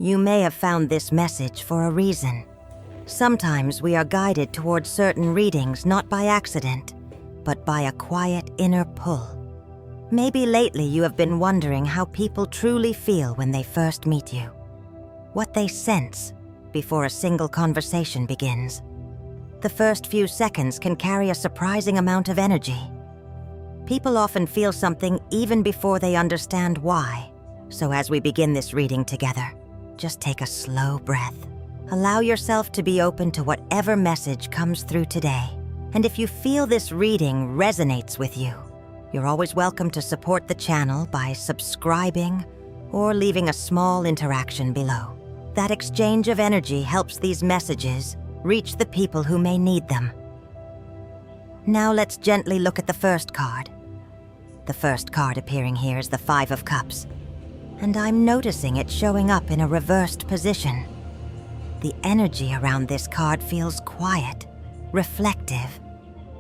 You may have found this message for a reason. Sometimes we are guided towards certain readings not by accident, but by a quiet inner pull. Maybe lately you have been wondering how people truly feel when they first meet you. What they sense before a single conversation begins. The first few seconds can carry a surprising amount of energy. People often feel something even before they understand why. So as we begin this reading together, just take a slow breath. Allow yourself to be open to whatever message comes through today. And if you feel this reading resonates with you, you're always welcome to support the channel by subscribing or leaving a small interaction below. That exchange of energy helps these messages reach the people who may need them. Now let's gently look at the first card. The first card appearing here is the Five of Cups, and I'm noticing it showing up in a reversed position. The energy around this card feels quiet, reflective,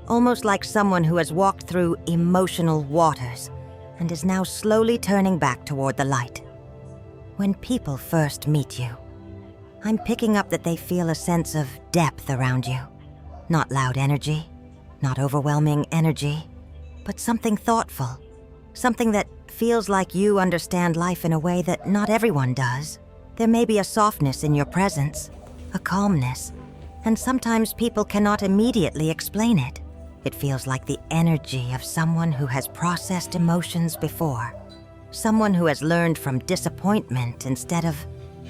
almost like someone who has walked through emotional waters and is now slowly turning back toward the light. When people first meet you, I'm picking up that they feel a sense of depth around you. Not loud energy, not overwhelming energy, but something thoughtful, something that feels like you understand life in a way that not everyone does. There may be a softness in your presence, a calmness, and sometimes people cannot immediately explain it. It feels like the energy of someone who has processed emotions before, someone who has learned from disappointment instead of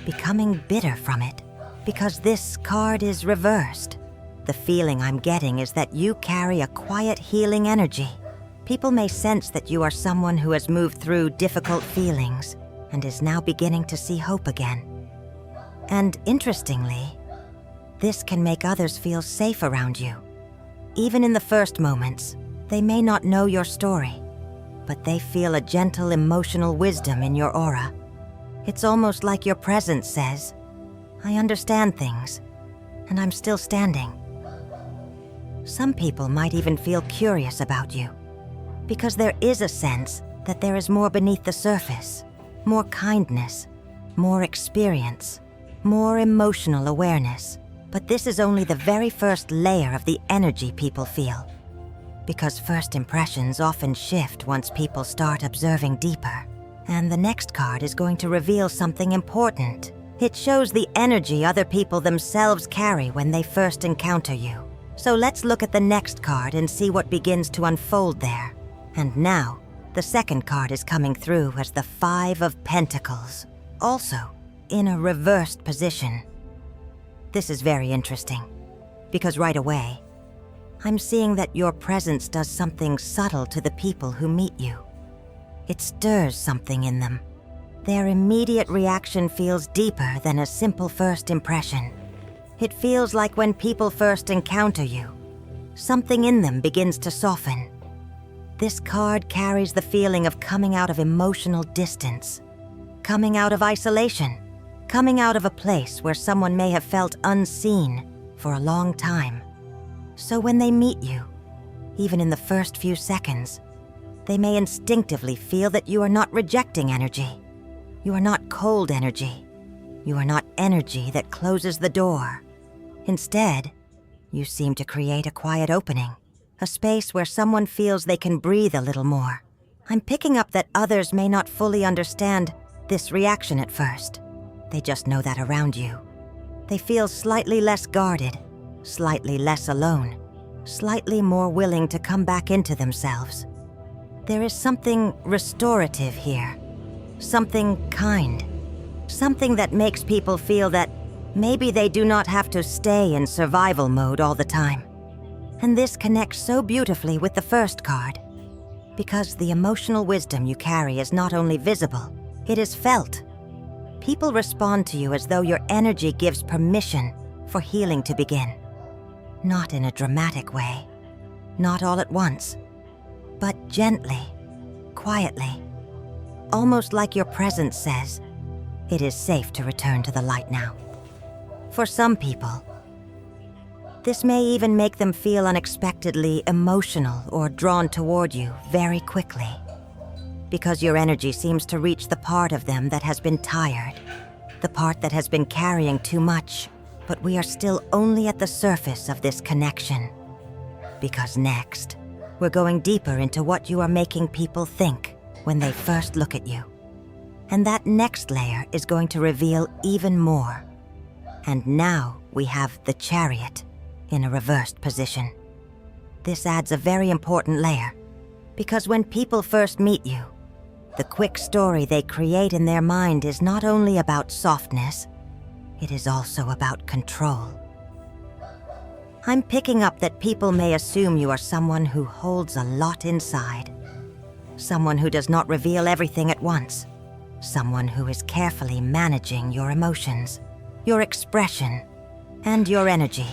becoming bitter from it. Because this card is reversed, the feeling I'm getting is that you carry a quiet healing energy. People may sense that you are someone who has moved through difficult feelings and is now beginning to see hope again. And interestingly, this can make others feel safe around you. Even in the first moments, they may not know your story, but they feel a gentle emotional wisdom in your aura. It's almost like your presence says, I understand things, and I'm still standing. Some people might even feel curious about you, because there is a sense that there is more beneath the surface, more kindness, more experience, more emotional awareness. But this is only the very first layer of the energy people feel. Because first impressions often shift once people start observing deeper. And the next card is going to reveal something important. It shows the energy other people themselves carry when they first encounter you. So let's look at the next card and see what begins to unfold there. And now, the second card is coming through as the Five of Pentacles, also in a reversed position. This is very interesting, because right away, I'm seeing that your presence does something subtle to the people who meet you. It stirs something in them. Their immediate reaction feels deeper than a simple first impression. It feels like when people first encounter you, something in them begins to soften. This card carries the feeling of coming out of emotional distance, coming out of isolation, coming out of a place where someone may have felt unseen for a long time. So when they meet you, even in the first few seconds, they may instinctively feel that you are not rejecting energy. You are not cold energy. You are not energy that closes the door. Instead, you seem to create a quiet opening, a space where someone feels they can breathe a little more. I'm picking up that others may not fully understand this reaction at first. They just know that around you, they feel slightly less guarded, slightly less alone, slightly more willing to come back into themselves. There is something restorative here, something kind, something that makes people feel that maybe they do not have to stay in survival mode all the time. And this connects so beautifully with the first card, because the emotional wisdom you carry is not only visible, it is felt. People respond to you as though your energy gives permission for healing to begin. Not in a dramatic way, not all at once, but gently, quietly, almost like your presence says, it is safe to return to the light now. For some people, this may even make them feel unexpectedly emotional or drawn toward you very quickly, because your energy seems to reach the part of them that has been tired, the part that has been carrying too much, but we are still only at the surface of this connection. Because next, we're going deeper into what you are making people think when they first look at you. And that next layer is going to reveal even more. And now we have the Chariot in a reversed position. This adds a very important layer, because when people first meet you, the quick story they create in their mind is not only about softness, it is also about control. I'm picking up that people may assume you are someone who holds a lot inside, someone who does not reveal everything at once, someone who is carefully managing your emotions, your expression, and your energy.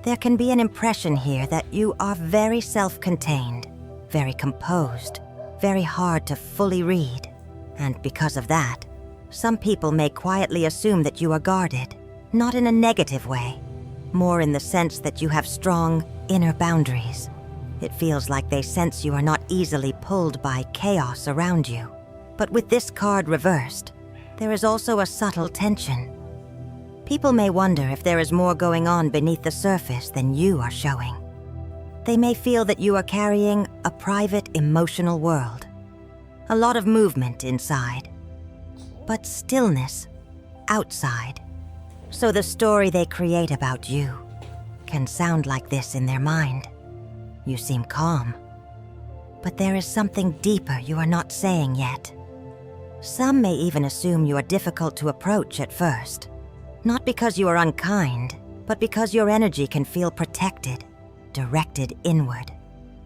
There can be an impression here that you are very self-contained, very composed, very hard to fully read. And because of that, some people may quietly assume that you are guarded, not in a negative way, more in the sense that you have strong inner boundaries. It feels like they sense you are not easily pulled by chaos around you. But with this card reversed, there is also a subtle tension. People may wonder if there is more going on beneath the surface than you are showing. They may feel that you are carrying a private emotional world, a lot of movement inside, but stillness outside. So the story they create about you can sound like this in their mind. You seem calm, but there is something deeper you are not saying yet. Some may even assume you are difficult to approach at first, not because you are unkind, but because your energy can feel protected, directed inward,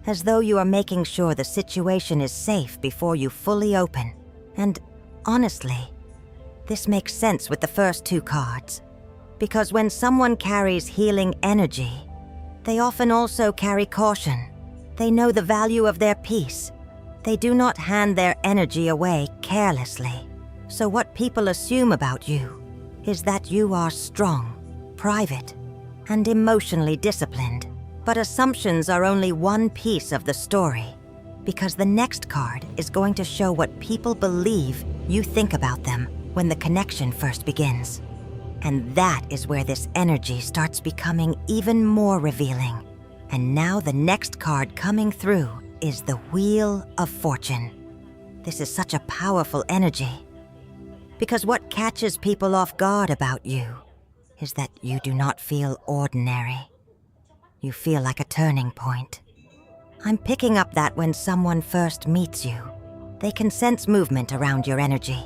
as though you are making sure the situation is safe before you fully open. And honestly, this makes sense with the first two cards, because when someone carries healing energy, they often also carry caution. They know the value of their peace. They do not hand their energy away carelessly. So what people assume about you is that you are strong, private, and emotionally disciplined. But assumptions are only one piece of the story, because the next card is going to show what people believe you think about them when the connection first begins. And that is where this energy starts becoming even more revealing. And now the next card coming through is the Wheel of Fortune. This is such a powerful energy, because what catches people off guard about you is that you do not feel ordinary. You feel like a turning point. I'm picking up that when someone first meets you, they can sense movement around your energy.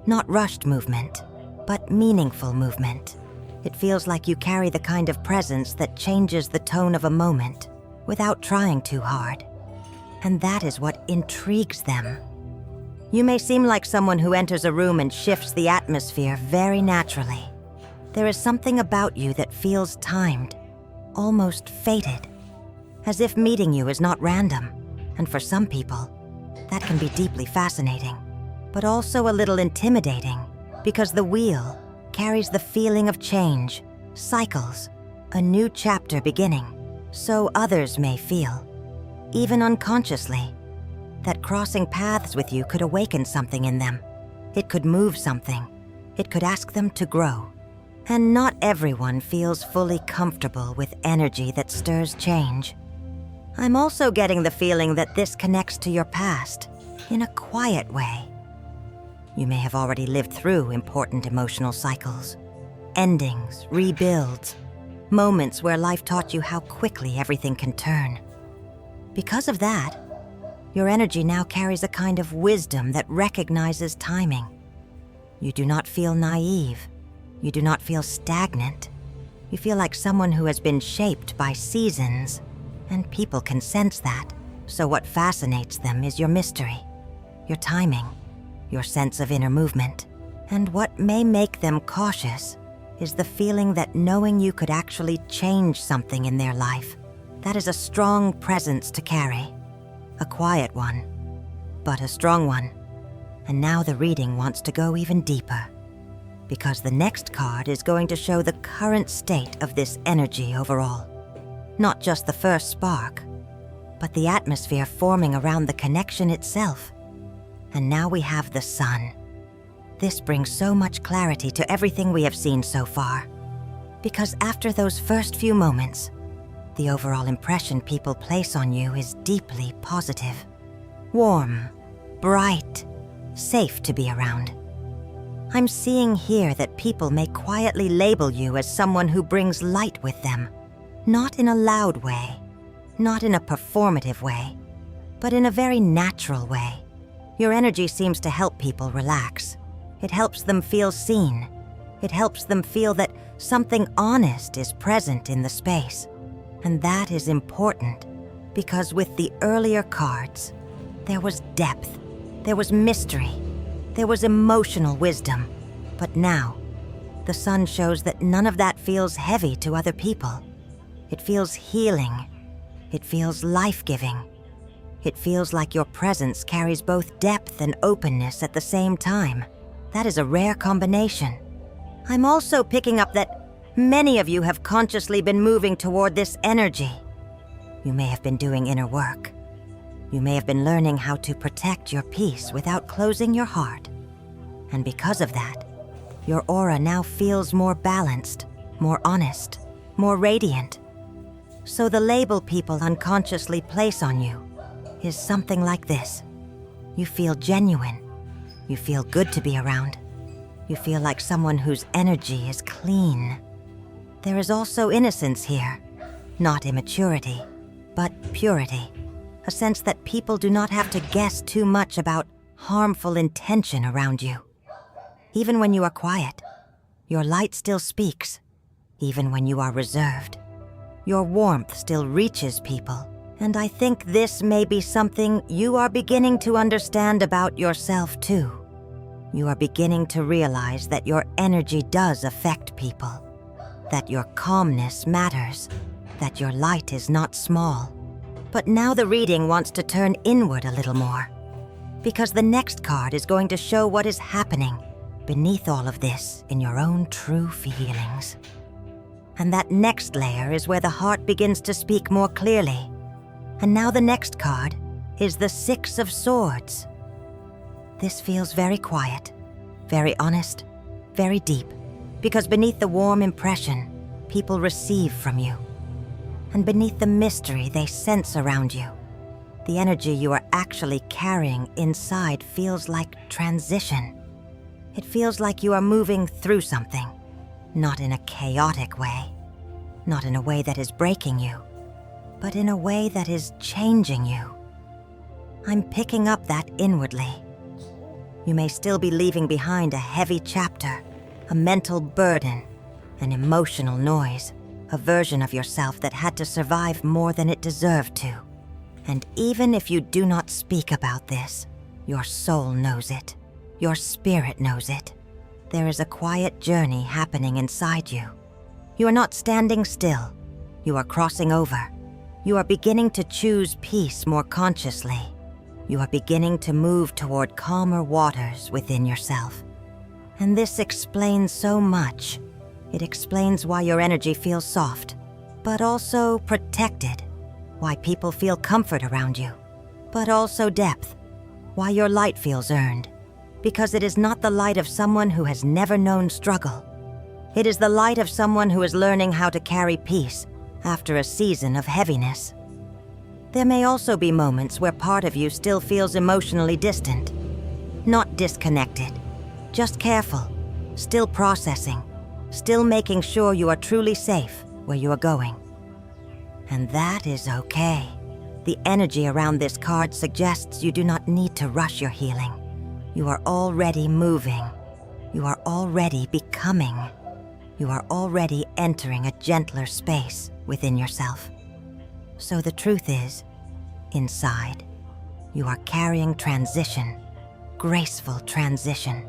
Not rushed movement, but meaningful movement. It feels like you carry the kind of presence that changes the tone of a moment without trying too hard. And that is what intrigues them. You may seem like someone who enters a room and shifts the atmosphere very naturally. There is something about you that feels timed, almost fated, as if meeting you is not random. And for some people, that can be deeply fascinating, but also a little intimidating, because the wheel carries the feeling of change, cycles, a new chapter beginning. So others may feel, even unconsciously, that crossing paths with you could awaken something in them. It could move something. It could ask them to grow. And not everyone feels fully comfortable with energy that stirs change. I'm also getting the feeling that this connects to your past in a quiet way. You may have already lived through important emotional cycles, endings, rebuilds, moments where life taught you how quickly everything can turn. Because of that, your energy now carries a kind of wisdom that recognizes timing. You do not feel naive. You do not feel stagnant. You feel like someone who has been shaped by seasons, and people can sense that. So what fascinates them is your mystery, your timing, your sense of inner movement. And what may make them cautious is the feeling that knowing you could actually change something in their life. That is a strong presence to carry. A quiet one, but a strong one. And now the reading wants to go even deeper, because the next card is going to show the current state of this energy overall. Not just the first spark, but the atmosphere forming around the connection itself. And now we have the sun. This brings so much clarity to everything we have seen so far. Because after those first few moments, the overall impression people place on you is deeply positive. Warm, bright, safe to be around. I'm seeing here that people may quietly label you as someone who brings light with them, not in a loud way, not in a performative way, but in a very natural way. Your energy seems to help people relax. It helps them feel seen. It helps them feel that something honest is present in the space. And that is important, because with the earlier cards, there was depth, there was mystery, there was emotional wisdom. But now, the sun shows that none of that feels heavy to other people. It feels healing. It feels life-giving. It feels like your presence carries both depth and openness at the same time. That is a rare combination. I'm also picking up that many of you have consciously been moving toward this energy. You may have been doing inner work. You may have been learning how to protect your peace without closing your heart. And because of that, your aura now feels more balanced, more honest, more radiant. So the label people unconsciously place on you is something like this. You feel genuine. You feel good to be around. You feel like someone whose energy is clean. There is also innocence here, not immaturity, but purity. A sense that people do not have to guess too much about harmful intention around you. Even when you are quiet, your light still speaks. Even when you are reserved, your warmth still reaches people. And I think this may be something you are beginning to understand about yourself too. You are beginning to realize that your energy does affect people, that your calmness matters, that your light is not small. But now the reading wants to turn inward a little more, because the next card is going to show what is happening beneath all of this in your own true feelings. And that next layer is where the heart begins to speak more clearly. And now the next card is the Six of Swords. This feels very quiet, very honest, very deep, because beneath the warm impression people receive from you, and beneath the mystery they sense around you, the energy you are actually carrying inside feels like transition. It feels like you are moving through something, not in a chaotic way, not in a way that is breaking you, but in a way that is changing you. I'm picking up that inwardly. You may still be leaving behind a heavy chapter, a mental burden, an emotional noise, a version of yourself that had to survive more than it deserved to. And even if you do not speak about this, your soul knows it. Your spirit knows it. There is a quiet journey happening inside you. You are not standing still. You are crossing over. You are beginning to choose peace more consciously. You are beginning to move toward calmer waters within yourself. And this explains so much. It explains why your energy feels soft, but also protected. Why people feel comfort around you, but also depth. Why your light feels earned. Because it is not the light of someone who has never known struggle. It is the light of someone who is learning how to carry peace after a season of heaviness. There may also be moments where part of you still feels emotionally distant. Not disconnected, just careful, still processing, still making sure you are truly safe where you are going. And that is okay. The energy around this card suggests you do not need to rush your healing. You are already moving. You are already becoming. You are already entering a gentler space within yourself. So the truth is, inside, you are carrying transition, graceful transition,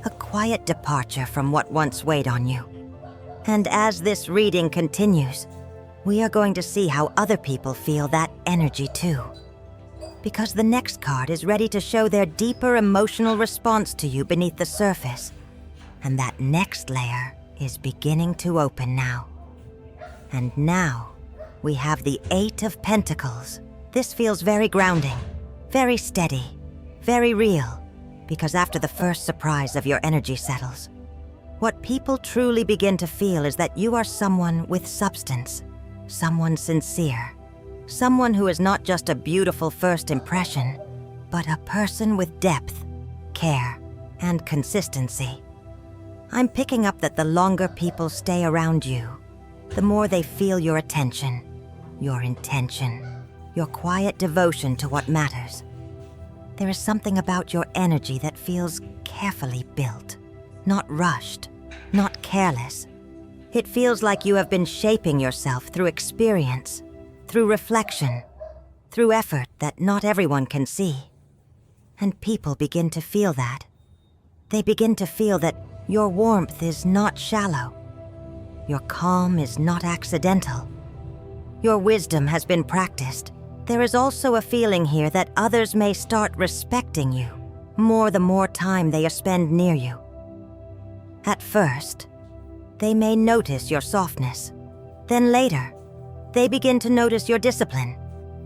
a quiet departure from what once weighed on you. And as this reading continues, we are going to see how other people feel that energy too. Because the next card is ready to show their deeper emotional response to you beneath the surface. And that next layer is beginning to open now. And now, we have the Eight of Pentacles. This feels very grounding, very steady, very real. because after the first surprise of your energy settles, what people truly begin to feel is that you are someone with substance, someone sincere, someone who is not just a beautiful first impression, but a person with depth, care, and consistency. I'm picking up that the longer people stay around you, the more they feel your attention, your intention, your quiet devotion to what matters. There is something about your energy that feels carefully built, not rushed, not careless. It feels like you have been shaping yourself through experience, through reflection, through effort that not everyone can see. And people begin to feel that. They begin to feel that your warmth is not shallow. Your calm is not accidental. Your wisdom has been practiced. There is also a feeling here that others may start respecting you more the more time they spend near you. At first, they may notice your softness. Then later, they begin to notice your discipline,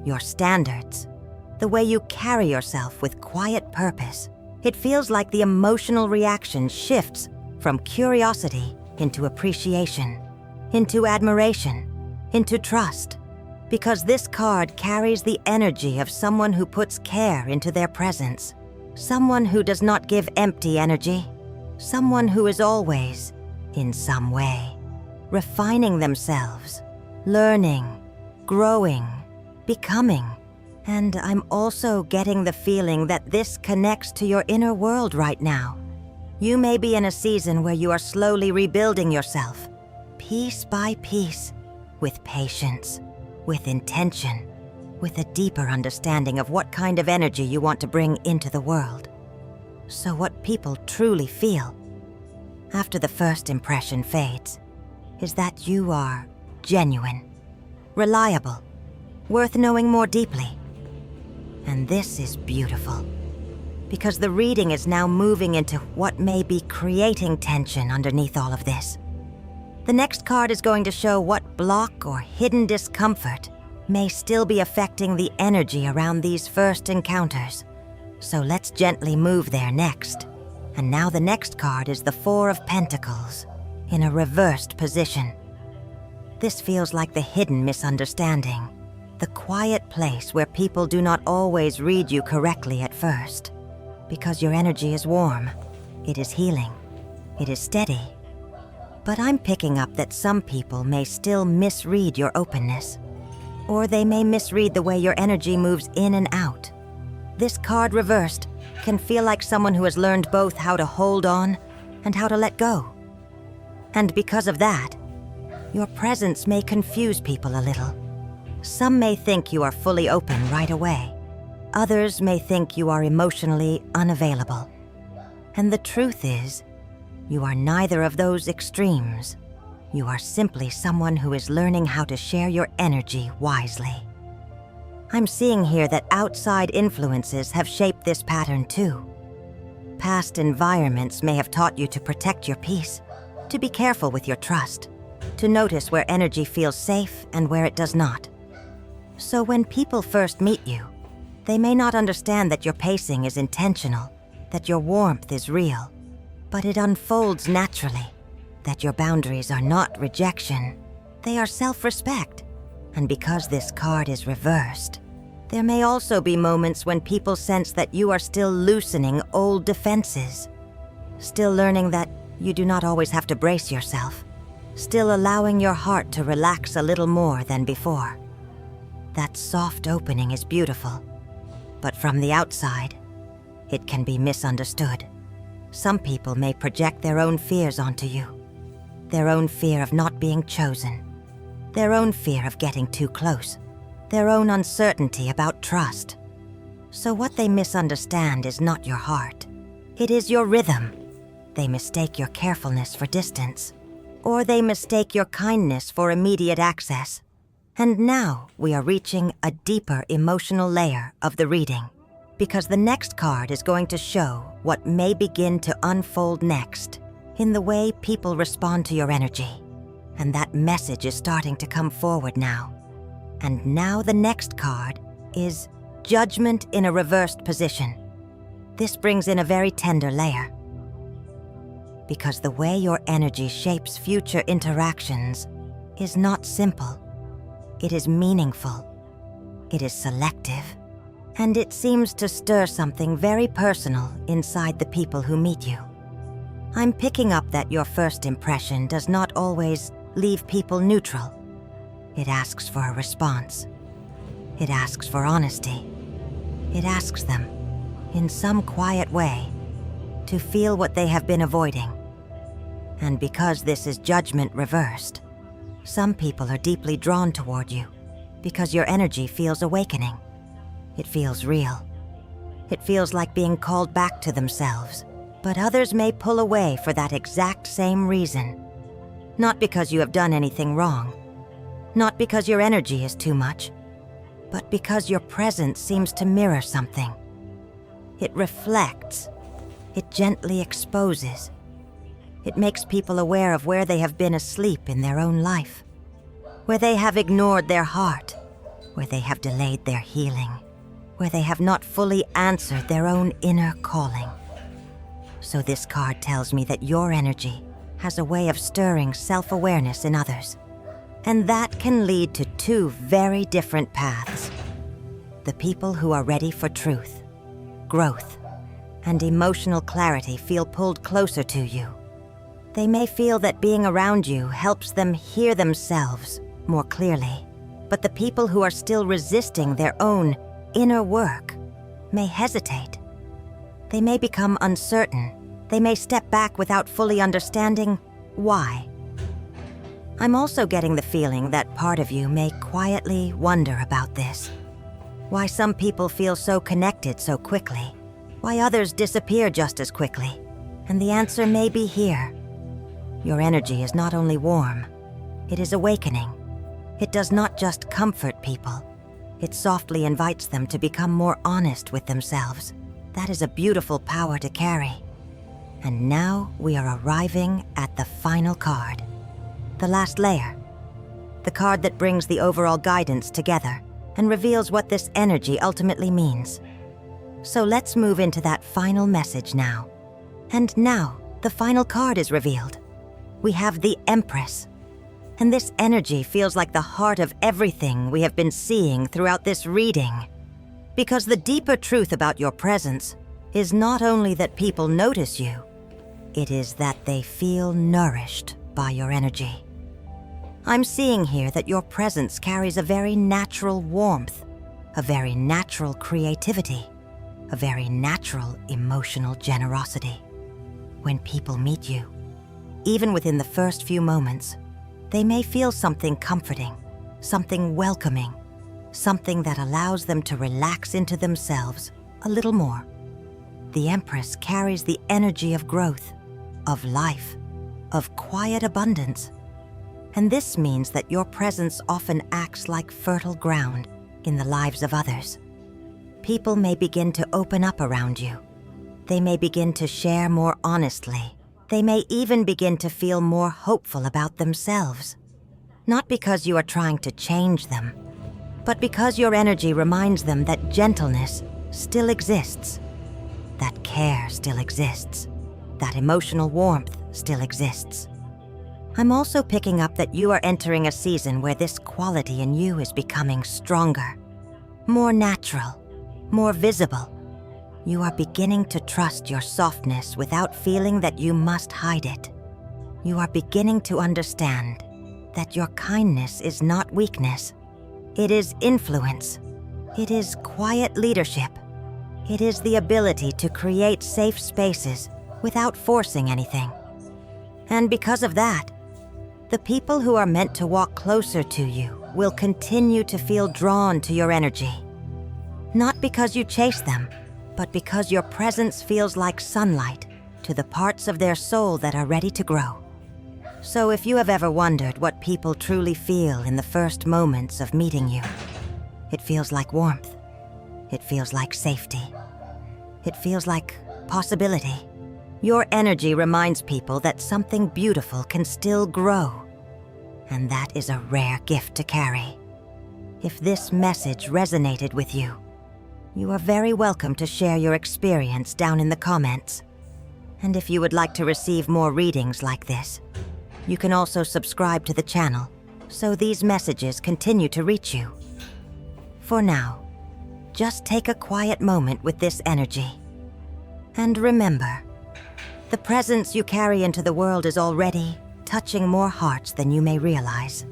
your standards, the way you carry yourself with quiet purpose. It feels like the emotional reaction shifts from curiosity into appreciation, into admiration, into trust, because this card carries the energy of someone who puts care into their presence, someone who does not give empty energy, someone who is always, in some way, refining themselves, learning, growing, becoming. And I'm also getting the feeling that this connects to your inner world right now. You may be in a season where you are slowly rebuilding yourself, piece by piece, with patience, with intention, with a deeper understanding of what kind of energy you want to bring into the world. So what people truly feel, after the first impression fades, is that you are genuine, reliable, worth knowing more deeply. And this is beautiful, because the reading is now moving into what may be creating tension underneath all of this. The next card is going to show what block or hidden discomfort may still be affecting the energy around these first encounters. So let's gently move there next. And now the next card is the Four of Pentacles, in a reversed position. This feels like the hidden misunderstanding, the quiet place where people do not always read you correctly at first, because your energy is warm, it is healing, it is steady. But I'm picking up that some people may still misread your openness, or they may misread the way your energy moves in and out. This card reversed can feel like someone who has learned both how to hold on and how to let go. And because of that, your presence may confuse people a little. Some may think you are fully open right away. Others may think you are emotionally unavailable. And the truth is, you are neither of those extremes. You are simply someone who is learning how to share your energy wisely. I'm seeing here that outside influences have shaped this pattern too. Past environments may have taught you to protect your peace, to be careful with your trust, to notice where energy feels safe and where it does not. So when people first meet you, they may not understand that your pacing is intentional, that your warmth is real, but it unfolds naturally, that your boundaries are not rejection, they are self-respect. And because this card is reversed, there may also be moments when people sense that you are still loosening old defenses, still learning that you do not always have to brace yourself, still allowing your heart to relax a little more than before. That soft opening is beautiful, but from the outside, it can be misunderstood. Some people may project their own fears onto you, their own fear of not being chosen, their own fear of getting too close, their own uncertainty about trust. So what they misunderstand is not your heart. It is your rhythm. They mistake your carefulness for distance, or they mistake your kindness for immediate access. And now we are reaching a deeper emotional layer of the reading, because the next card is going to show what may begin to unfold next in the way people respond to your energy. And that message is starting to come forward now. And now the next card is Judgment in a reversed position. this brings in a very tender layer. Because the way your energy shapes future interactions is not simple. It is meaningful. It is selective. And it seems to stir something very personal inside the people who meet you. I'm picking up that your first impression does not always leave people neutral. It asks for a response. It asks for honesty. It asks them, in some quiet way, to feel what they have been avoiding. And because this is judgment reversed, some people are deeply drawn toward you because your energy feels awakening. It feels real. It feels like being called back to themselves. But others may pull away for that exact same reason. Not because you have done anything wrong. Not because your energy is too much. But because your presence seems to mirror something. It reflects. It gently exposes. It makes people aware of where they have been asleep in their own life. Where they have ignored their heart. Where they have delayed their healing. Where they have not fully answered their own inner calling. So this card tells me that your energy has a way of stirring self-awareness in others. And that can lead to two very different paths. The people who are ready for truth, growth, and emotional clarity feel pulled closer to you. They may feel that being around you helps them hear themselves more clearly. But the people who are still resisting their own inner work may hesitate. They may become uncertain. They may step back without fully understanding why. I'm also getting the feeling that part of you may quietly wonder about this. Why some people feel so connected so quickly. Why others disappear just as quickly. And the answer may be here. Your energy is not only warm, it is awakening. It does not just comfort people. It softly invites them to become more honest with themselves. That is a beautiful power to carry. And now we are arriving at the final card. The last layer. The card that brings the overall guidance together and reveals what this energy ultimately means. So let's move into that final message now. And now, the final card is revealed. We have the Empress. And this energy feels like the heart of everything we have been seeing throughout this reading. Because the deeper truth about your presence is not only that people notice you, it is that they feel nourished by your energy. I'm seeing here that your presence carries a very natural warmth, a very natural creativity, a very natural emotional generosity. When people meet you, even within the first few moments, they may feel something comforting, something welcoming, something that allows them to relax into themselves a little more. The Empress carries the energy of growth, of life, of quiet abundance. And this means that your presence often acts like fertile ground in the lives of others. People may begin to open up around you. They may begin to share more honestly. They may even begin to feel more hopeful about themselves. Not because you are trying to change them, but because your energy reminds them that gentleness still exists, that care still exists, that emotional warmth still exists. I'm also picking up that you are entering a season where this quality in you is becoming stronger, more natural, more visible. You are beginning to trust your softness without feeling that you must hide it. You are beginning to understand that your kindness is not weakness. It is influence. It is quiet leadership. It is the ability to create safe spaces without forcing anything. And because of that, the people who are meant to walk closer to you will continue to feel drawn to your energy. Not because you chase them, but because your presence feels like sunlight to the parts of their soul that are ready to grow. So if you have ever wondered what people truly feel in the first moments of meeting you, it feels like warmth. It feels like safety. It feels like possibility. Your energy reminds people that something beautiful can still grow, and that is a rare gift to carry. If this message resonated with you, You are very welcome to share your experience down in the comments. And if you would like to receive more readings like this, you can also subscribe to the channel so these messages continue to reach you. For now, just take a quiet moment with this energy. And remember, the presence you carry into the world is already touching more hearts than you may realize.